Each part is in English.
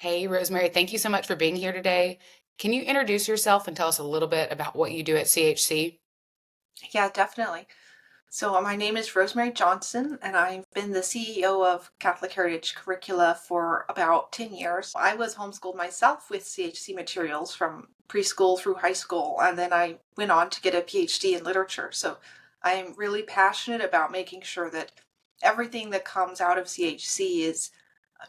Hey, Rosemary, thank you so much for being here today. Can you introduce yourself and tell us a little bit about what you do at CHC? Yeah, definitely. So my name is RoseMary Johnson, and I've been the CEO of Catholic Heritage Curricula for about 10 years. I was homeschooled myself with CHC materials from preschool through high school, and then I went on to get a PhD in literature. So I'm really passionate about making sure that everything that comes out of CHC is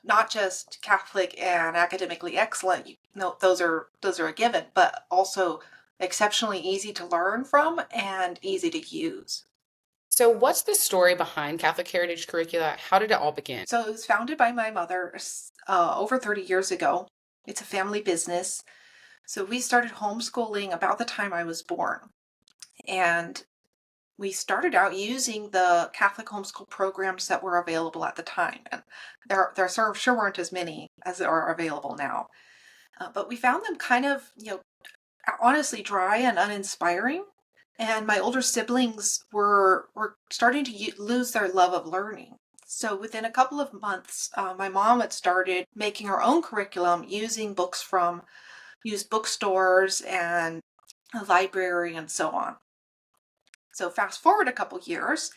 not just Catholic and academically excellent. Those are a given, but also exceptionally easy to learn from and easy to use. So, what's the story behind Catholic Heritage Curricula? How did it all begin? So it was founded by my mother over 30 years ago. It's a family business. So we started homeschooling about the time I was born. And we started out using the Catholic homeschool programs that were available at the time. And there sure weren't as many as there are available now. But we found them kind of, honestly dry and uninspiring. And my older siblings were starting to lose their love of learning. So within a couple of months, my mom had started making her own curriculum using books from used bookstores and a library and so on. So fast forward a couple years,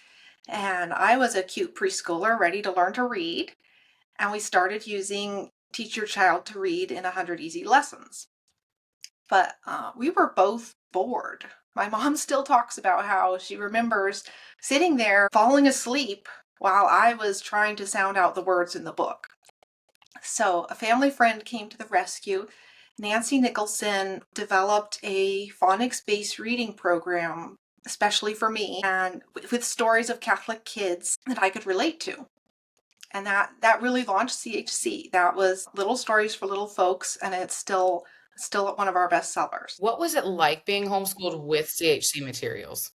and I was a cute preschooler ready to learn to read, and we started using Teach Your Child to Read in 100 Easy Lessons. But we were both bored. My mom still talks about how she remembers sitting there falling asleep while I was trying to sound out the words in the book. So a family friend came to the rescue. Nancy Nicholson developed a phonics-based reading program, especially for me, and with stories of Catholic kids that I could relate to. And that really launched CHC. That was Little Stories for Little Folks, and it's still one of our best sellers. What was it like being homeschooled with CHC materials?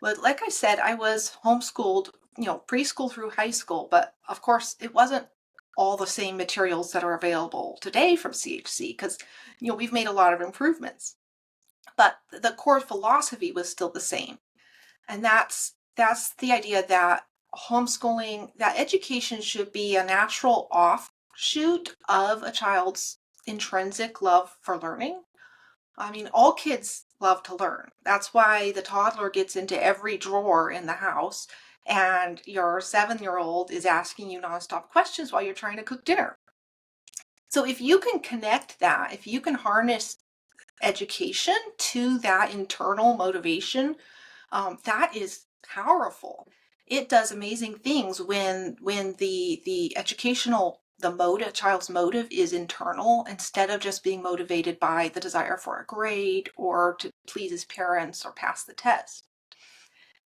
But like I said, I was homeschooled, preschool through high school, but of course it wasn't all the same materials that are available today from CHC because, we've made a lot of improvements. But the core philosophy was still the same. And that's the idea that homeschooling, that education should be a natural offshoot of a child's intrinsic love for learning. I mean, all kids love to learn. That's why the toddler gets into every drawer in the house, and your 7-year old is asking you nonstop questions while you're trying to cook dinner. So, if you can connect that, if you can harness education to that internal motivation, that is powerful. It does amazing things when the educational a child's motive is internal instead of just being motivated by the desire for a grade or to please his parents or pass the test.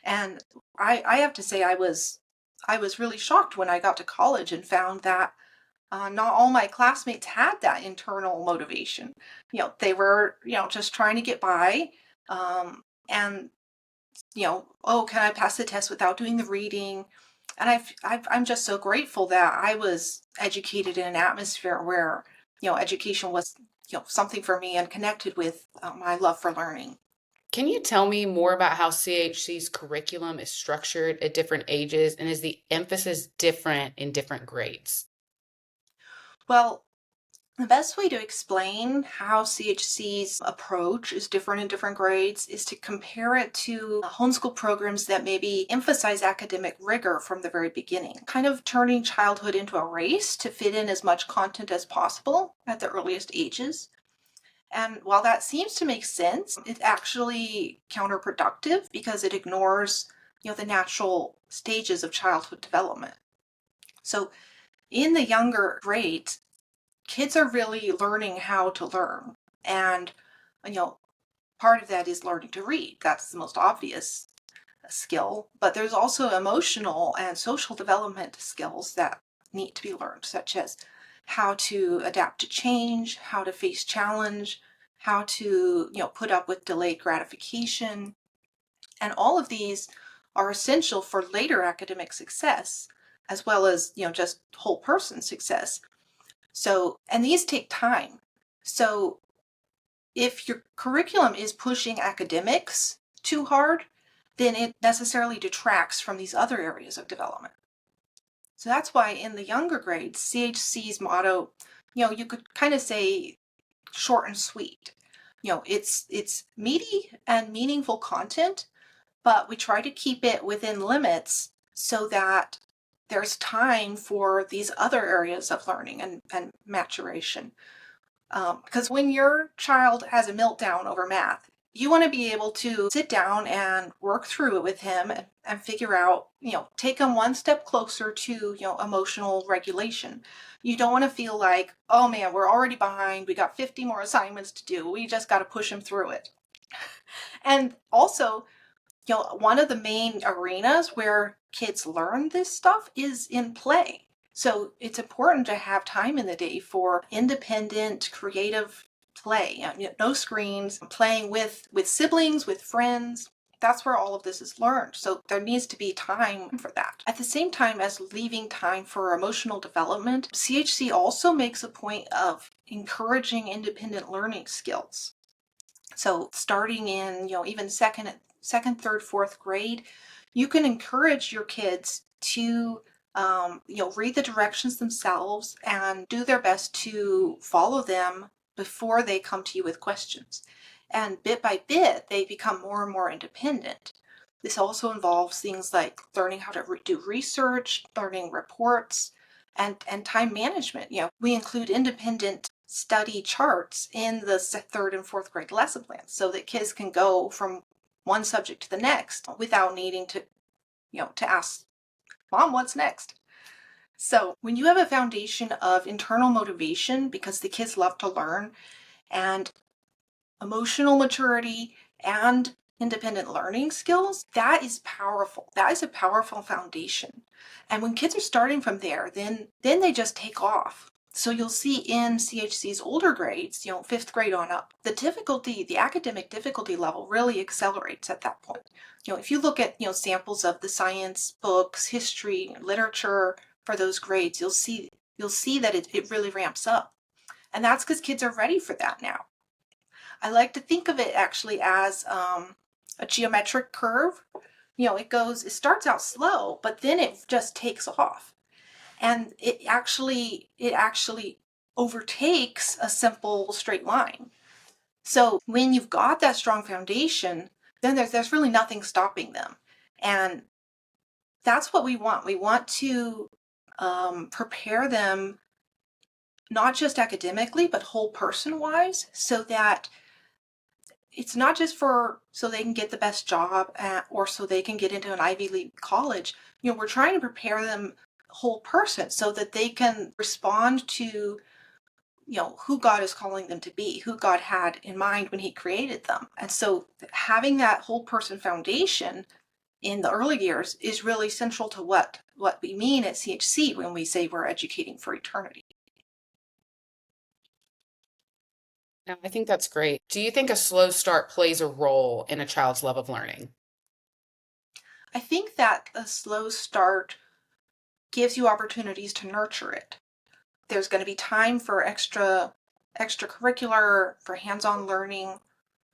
And I have to say I was really shocked when I got to college and found that not all my classmates had that internal motivation. They were, just trying to get by. And oh, can I pass the test without doing the reading? And I'm just so grateful that I was educated in an atmosphere where, education was, something for me and connected with my love for learning. Can you tell me more about how CHC's curriculum is structured at different ages and is the emphasis different in different grades? Well, the best way to explain how CHC's approach is different in different grades is to compare it to homeschool programs that maybe emphasize academic rigor from the very beginning, kind of turning childhood into a race to fit in as much content as possible at the earliest ages. And while that seems to make sense, it's actually counterproductive because it ignores, the natural stages of childhood development. So in the younger grades, kids are really learning how to learn. And, you know, part of that is learning to read. That's the most obvious skill. But there's also emotional and social development skills that need to be learned, such as how to adapt to change, how to face challenge, how to, put up with delayed gratification. And all of these are essential for later academic success, as well as, just whole person success. So, and these take time. So, if your curriculum is pushing academics too hard, then it necessarily detracts from these other areas of development. So that's why in the younger grades, CHC's motto, you could kind of say short and sweet. It's meaty and meaningful content, but we try to keep it within limits so that there's time for these other areas of learning and maturation. Because when your child has a meltdown over math, you want to be able to sit down and work through it with him and figure out, take him one step closer to, emotional regulation. You don't want to feel like, oh man, we're already behind. We got 50 more assignments to do. We just got to push him through it. And also, one of the main arenas where kids learn this stuff is in play. So it's important to have time in the day for independent, creative play. No screens, playing with siblings, with friends. That's where all of this is learned. So there needs to be time for that. At the same time as leaving time for emotional development, CHC also makes a point of encouraging independent learning skills. So starting in, even second, third, fourth grade, you can encourage your kids to, read the directions themselves and do their best to follow them before they come to you with questions. And bit by bit, they become more and more independent. This also involves things like learning how to do research, learning reports, and time management. We include independent study charts in the third and fourth grade lesson plans so that kids can go from one subject to the next without needing to, to ask mom, what's next? So when you have a foundation of internal motivation, because the kids love to learn, and emotional maturity and independent learning skills, that is powerful. That is a powerful foundation. And when kids are starting from there, then they just take off. So you'll see in CHC's older grades, fifth grade on up, the academic difficulty level really accelerates at that point. If you look at, samples of the science books, history, literature for those grades, you'll see that it really ramps up. And that's because kids are ready for that now. I like to think of it actually as a geometric curve. It starts out slow, but then it just takes off. And it actually overtakes a simple straight line. So when you've got that strong foundation, then there's really nothing stopping them. And that's what we want. We want to prepare them not just academically, but whole person wise, so that it's not just so they can get the best job or so they can get into an Ivy League college. We're trying to prepare them whole person so that they can respond to, who God is calling them to be, who God had in mind when he created them. And so having that whole person foundation in the early years is really central to what we mean at CHC when we say we're educating for eternity. Now, I think that's great. Do you think a slow start plays a role in a child's love of learning? I think that a slow start gives you opportunities to nurture it. There's going to be time for extracurricular, for hands-on learning,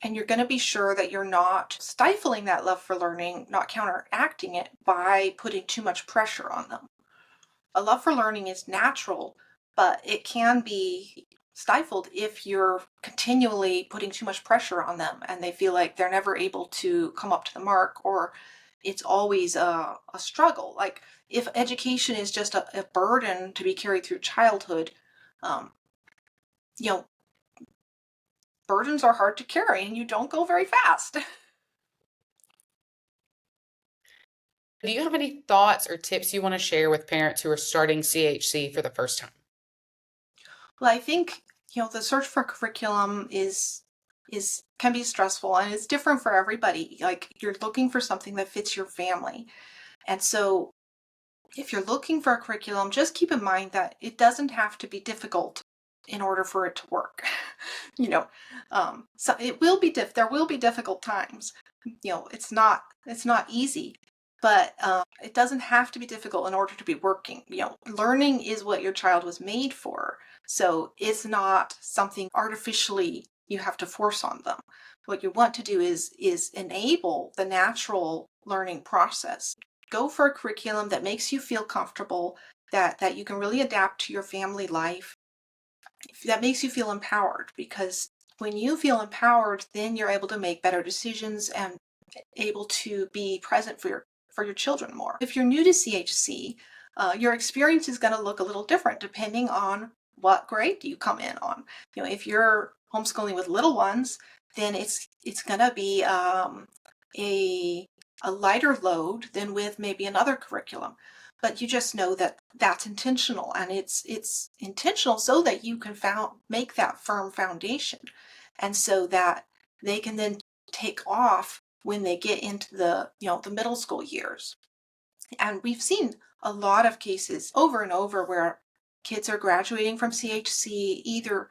and you're going to be sure that you're not stifling that love for learning, not counteracting it by putting too much pressure on them. A love for learning is natural, but it can be stifled if you're continually putting too much pressure on them and they feel like they're never able to come up to the mark, or it's always a struggle. Like if education is just a burden to be carried through childhood, um, you know, burdens are hard to carry and you don't go very fast. Do you have any thoughts or tips you want to share with parents who are starting CHC for the first time? Well, I think, the search for curriculum can be stressful and it's different for everybody. Like you're looking for something that fits your family. And so if you're looking for a curriculum, just keep in mind that it doesn't have to be difficult in order for it to work. So it will be there will be difficult times. It's not easy, but it doesn't have to be difficult in order to be working. Learning is what your child was made for. So it's not something artificially you have to force on them. What you want to do is enable the natural learning process. Go for a curriculum that makes you feel comfortable, that you can really adapt to your family life, that makes you feel empowered, because when you feel empowered, then you're able to make better decisions and able to be present for your children more. If you're new to CHC, your experience is going to look a little different depending on what grade you come in on. If you're homeschooling with little ones, then it's going to be a a lighter load than with maybe another curriculum. But you just know that that's intentional, and it's intentional so that you can make that firm foundation, and so that they can then take off when they get into the middle school years. And we've seen a lot of cases over and over where kids are graduating from CHC, either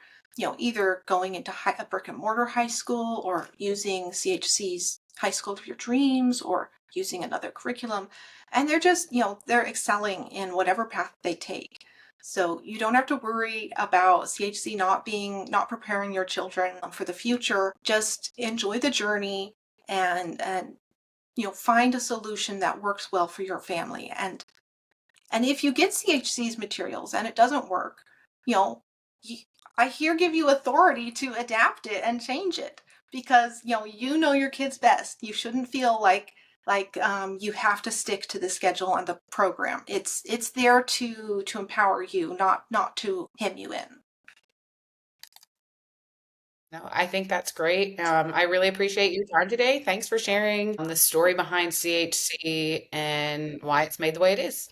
going into a brick and mortar high school, or using CHC's High School of Your Dreams, or using another curriculum. And they're excelling in whatever path they take. So you don't have to worry about CHC not preparing your children for the future. Just enjoy the journey, and find a solution that works well for your family. And if you get CHC's materials and it doesn't work, you know, I here give you authority to adapt it and change it, because you know your kids best. You shouldn't feel like you have to stick to the schedule and the program. It's there to empower you, not to hem you in. No, I think that's great. I really appreciate your time today. Thanks for sharing the story behind CHC and why it's made the way it is.